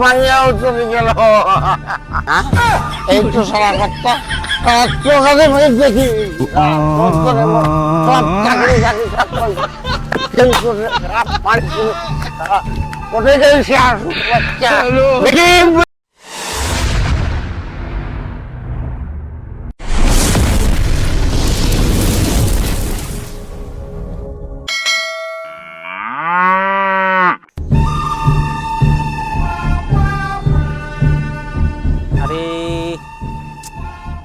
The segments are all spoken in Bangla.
মাইয়াও চলে গেল। এই তো সারা কথা চোখে মুখে দেখি সব চাকরি চাকরি সব কোথায় গেল সে আসুক বাচ্চা দেখি। আরে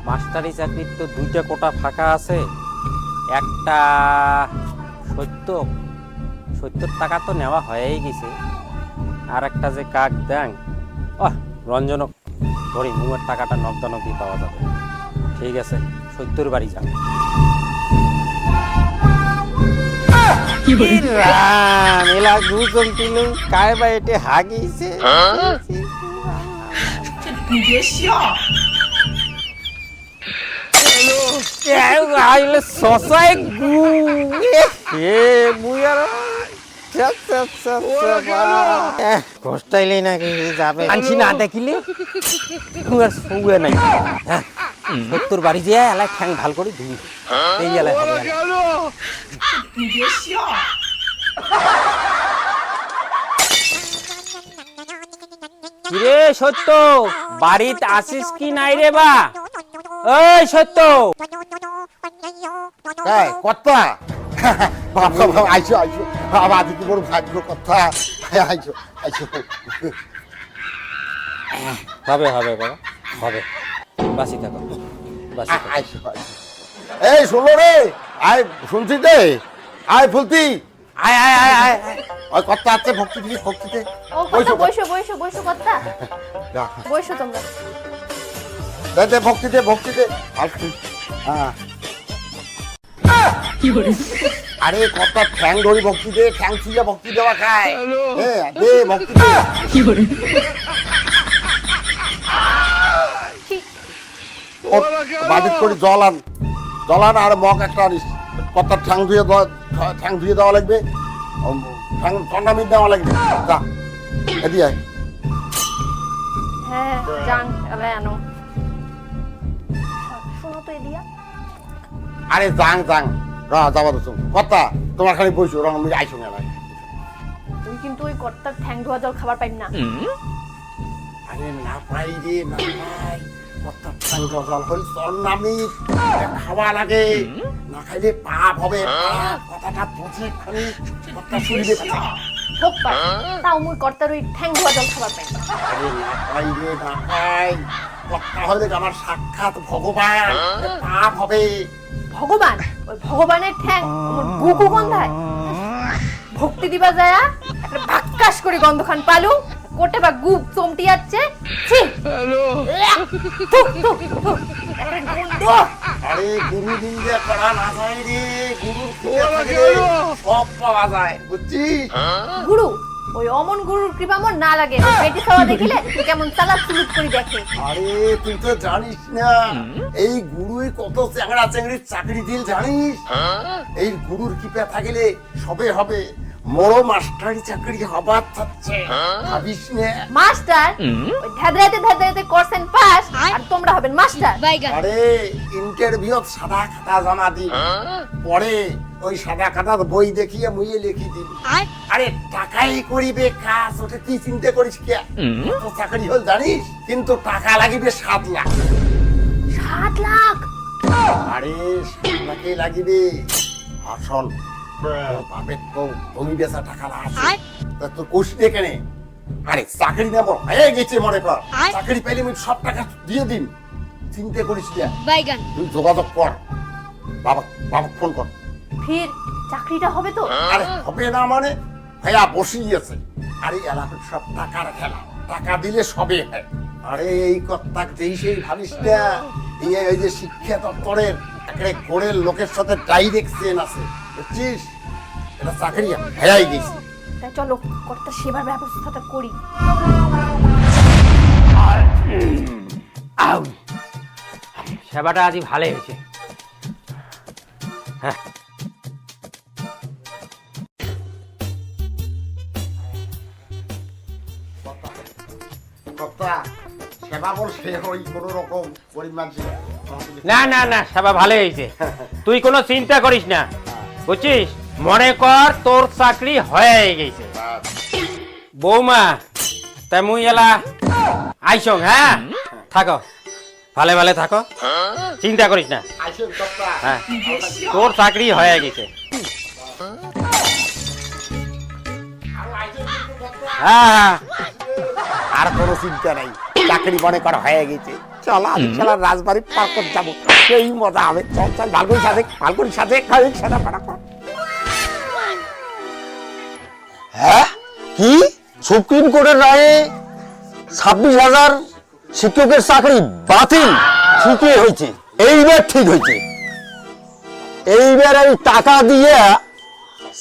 মাস্টারি চাকরির তো দুইটা কোটা ফাঁকা আছে, একটা 70 টাকা তো নেওয়া হয়েই গেছে, আর একটা যে কাক দেন রঞ্জনক ধরি মুয়ের টাকাটা নগদানগদি পাওয়া যাবে। ঠিক আছে 70 বাড়ি যান। মেলা গুজন তুলু কায় বা এটে হাগিছে কষ্টাইলে নাকি যাবে আনছি না দেখিলে সৌয়ে নাই। 70 বাড়ি যে এলাই ঠ্যাং ভাল করে ধুই এই এলাই হবে। কিরে সত্য, বাড়িতে আসিস কি নাই রে বা? ওই সত্য কথা আইসো আইসো আজ কি বড় ভাগ্য কথা। আইসো আইসো হবে হবে বাবা হবে, বাসি থাকো বাসি থাকো। আইসো এই শোনো রে, আয় শুনছি রে, আয় ফুলতি আয় আয় আয় আয় ওই কথা আছে ভক্তি দিবি ভক্তিতে। ও কথা বসো বসো বসো কথা বসো তোমরা। দে দে ভক্তিতে ভক্তিতে আসুন। হ্যাঁ আরে কথা ঠ্যাং ধরি ভক্তি দে, ঠ্যাং ছুঁয়ে ভক্তি দেওয়া খায়। হ্যাঁ দে ভক্তি দে। বাড়ির করে জল আন, জল আন আর মগ একটা আনিস। কথা ঠ্যাং ধুয়ে দেওয়া লাগবে, ঠ্যাং ঠান্ডা মিট দেওয়া লাগবে। যা এদি আয়। হ্যাঁ জান এলাই আনো। শোনো তো এদিয়া। আরে যাং যাং যাবা তো কথা তোমার খালি বইছো রং আমি আইসো না। তুমি কিন্তু ওই কর্তার ঠ্যাং ধোয়া জল খাবার পাইম না। আরে না পাই রে না পাই, কথা ঠ্যাং ধোয়া জল হল চল নামি খাওয়া লাগে, না খাইলে পাপ হবে। কথাটা বুঝে খালি কথা শুনবে। হোক পাই, তাও মুই কর্তার ওই ঠ্যাং ধোয়া জল খাবার পাইম না। আরে না পাই রে না পাই, কথা হলে আমার সাক্ষাৎ ভগবান, পাপ হবে। ভগবান, ওই ভগবানের ঠ্যাং আমার বুকু গন্ধায়। ভক্তি দিবা যায়া একটা বাক্কাস করে গন্ধখান পালু কোটে বা গুপ চমটি যাচ্ছে। ছি হ্যালো থুক থুক থুক একটা গন্ধ। আরে গুরু নিন্দা করা না যায় রে, গুরুর কৃপা থাকলে সব পাওয়া যায় বুঝছিস। গুরু ওই অমন গুরুর কৃপা মন না লাগে, পেটি খাওয়া দেখিলে কেমন চালাক চুলুক করে দেখে। আরে তুই তো জানিস না এই গুরুই কত চ্যাংড়া চ্যাংড়ির চাকরি দিল জানিস। এই গুরুর কৃপা থাকলে সবে হবে। বড় মাস্টারি চাকরি হবার চাচ্ছে ভাবিস না। মাস্টার ওই ধাঁধরাতে করছেন পাস আর তোমরা হবেন মাস্টার। আরে ইন্টারভিউ সাদা খাতা জমা দিন, পরে ওই সাদা খাতার বই দেখিয়ে মুইয়ে লিখি দিন। আরে টাকাই করিবে কাজ, ওটা কি চিন্তা করিস কে? তো চাকরি হল জানিস, কিন্তু টাকা লাগিবে 7 লাখ। 7 লাখ? আরে 7 লাখে লাগিবে। আসল বাপের তো জমি বেচা টাকা আছে, তা তোর কোষ দিয়ে কেনে। আরে চাকরি নেব হয়ে গেছে মনে কর, চাকরি পাইলে আমি সব টাকা দিয়ে দিন, চিন্তা করিস না। তুই যোগাযোগ কর, বাবা বাবা ফোন কর। ফির চাকরিটা হবে তো? আরে হবে না মানে ভাইয়া বসেই আছে। আরে এলাকার সব টাকার খেলা, টাকা দিলে সবে হয়। আরে এই কথা যেই সেই ভাবিস না, এই যে শিক্ষা দপ্তরের একটা গোড়ের লোকের সাথে ডাইরেক্ট চেন আছে বুঝছিস, এটা চাকরি হয়ে গেছে। তাই চলো কর্তার সেবার ব্যবস্থাটা করি। সেবাটা আজ ভালো হয়েছে। হ্যাঁ কর্তা সেবা বল সে ওই কোনো রকম গরিব মানুষের না না না সেবা ভালো হয়েছে, তুই কোনো চিন্তা করিস না, বুঝছিস? মনে কর তোর চাকরি হয়ে গেছে। বৌমা তাই মুই এলা আইসং, হ্যাঁ থাকো, ভালে ভালে থাকো, চিন্তা করিস না। আইসেন কর্তা। হ্যাঁ তোর চাকরি হয়ে গেছে। হ্যাঁ আর কোনো চিন্তা নাই, চাকরি মনে করা হয়ে গেছে। চল আমি খেলার রাজবাড়ি পার্ক যাবো, সেই মজা হবে। চল চল ভালগুড়ির সাথে খাই সাদা পাড়া কর। হ্যাঁ কি সুপ্রিম কোর্টের রায়ে 26,000 শিক্ষকের চাকরি বাতিল? ঠিকই হয়েছে, এইবার ঠিক হয়েছে। এইবার এই টাকা দিয়ে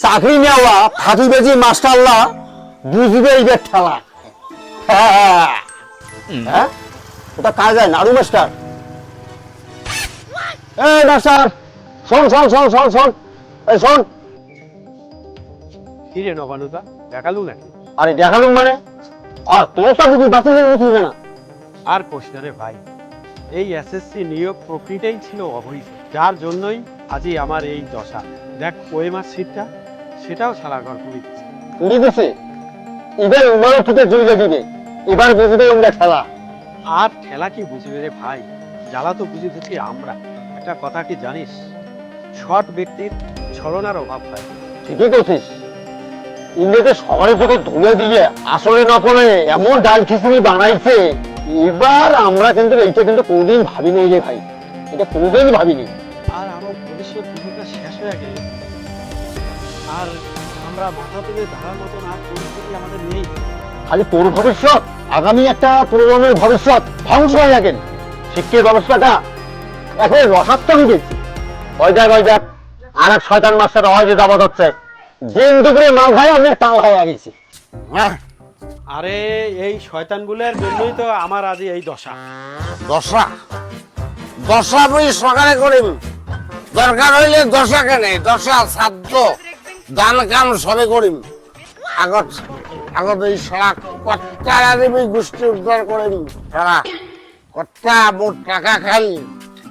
চাকরি নেওয়া ফাঁকিবাজি মাস্টাররা বুঝবে এইবার ঠেলা। হ্যাঁ হ্যাঁ ওটা কাজ যায় নাড়ু মাস্টার। এই মাস্টার শোন শোন শোন শোন শোন এই শোন। কি রে নবানুদা, দেখালু নাকি? আরে দেখালুম মানে আর তোর তো বুঝি বাতিল হয়ে না। আর কোশ না রে ভাই, এই এসএসসি নিয়োগ প্রক্রিয়াটাই ছিল অবৈধ, যার জন্যই আজই আমার এই দশা। দেখ ওএমআর সিটটা, সেটাও সারা ঘর করে দিচ্ছে। উড়ে দিছে, এবার উমারও থেকে জুড়ে দিবে, এবার বুঝবে উমরা খেলা। আর খেলা কি বুঝবে রে ভাই, জ্বালা তো বুঝে দিচ্ছি আমরা। একটা কথা কি জানিস, সৎ ব্যক্তির ছলনার অভাব হয়। ঠিকই করছিস, ইংরেজে শহরে থেকে ধুয়ে দিয়ে আসলে নকলে এমন ডাল খিচুড়ি বানাইছে, এবার আমরা কিন্তু এইটা কিন্তু কোনোদিন ভাবিনি রে ভাই, এটা কোনোদিন ভাবিনি। আর আমার ভবিষ্যৎ জীবনটা শেষ হয়ে গেলে আর আমরা মাথা তুলে ধরার মতন আর পরিস্থিতি আমাদের নেই। খালি তোর ভবিষ্যৎ, আগামী একটা প্রজন্মের ভবিষ্যৎ ধ্বংস হয়ে গেল। শিক্ষার ব্যবস্থাটা এখন রসাত্ম হয়ে গেছে। ওই দেখ আর এক শয়তান মাস্টার হয় যে দাবাত হচ্ছে, দিন দুপুরে মাল খাই অনেক টাল হয়ে গেছে। আরে এই শয়তানগুলোর জন্যই তো আমার আজ এই দশা। দশা আমি সকালে করিম, দরকার হইলে দশা কেনে, দশা সাধ্য দান কাম সবে করিম। আগত এই সারা কর্তা দেবী গোষ্ঠী উদ্ধার করিম। সারা কর্তা মোর টাকা খাই,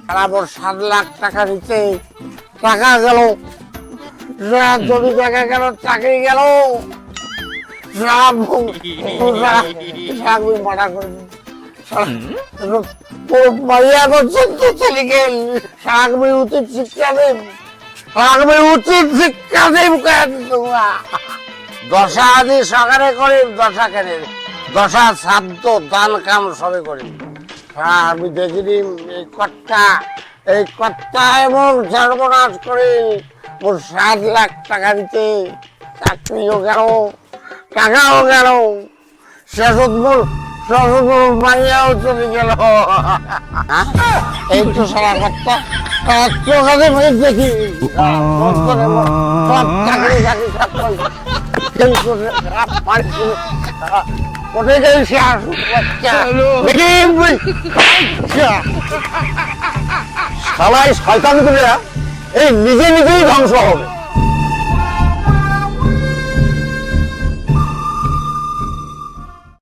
সারা মোর 7 লাখ টাকা দিতে টাকা গেল, জমি টাকা গেল, চাকরি গেল, মারা করিম। মাইয়া পর্যন্ত চলে গেল, সাগবে উচিত শিক্ষা দেব, দশা আদি সকালে করি, দশা কেনে, দশা সাধ্য দান কাম সবে করি। আমি দেখিনি এই কর্তা এবং সর্বনাশ করে মোর 7 লাখ টাকা দিতে, চাকরিও গেল, টাকাও গেল, শেষত মোর মাইয়াও চলে গেল। এই তো সারা কর্তা চোখে দেখি চাকরি কোথায় গেছে শালায় শয়তান করে এই নিজেই ধ্বংস হবে।